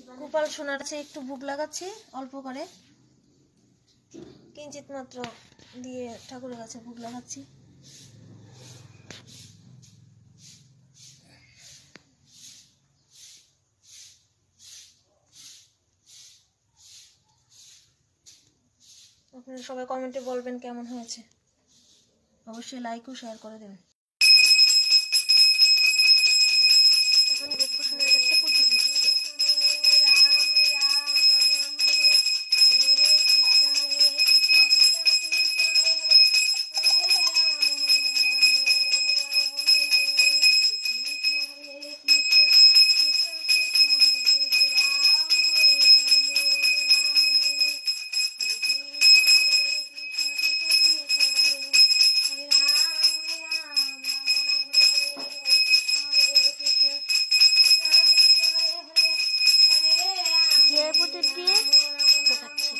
গোপাল সোনার কাছে একটু ভোগ লাগাচ্ছি অল্প করে, কিঞ্চিত মাত্র দিয়ে ঠাকুরের কাছে ভোগ লাগাচ্ছি। আপনারা সবাই কমেন্টে বলবেন কেমন হয়েছে, অবশ্যই লাইক ও শেয়ার করে দেবেন। এখন গোপাল সোনার কাছে পুজো দিচ্ছি। ঘিয়ের প্রদীপ দিয়ে দেখাচ্ছি।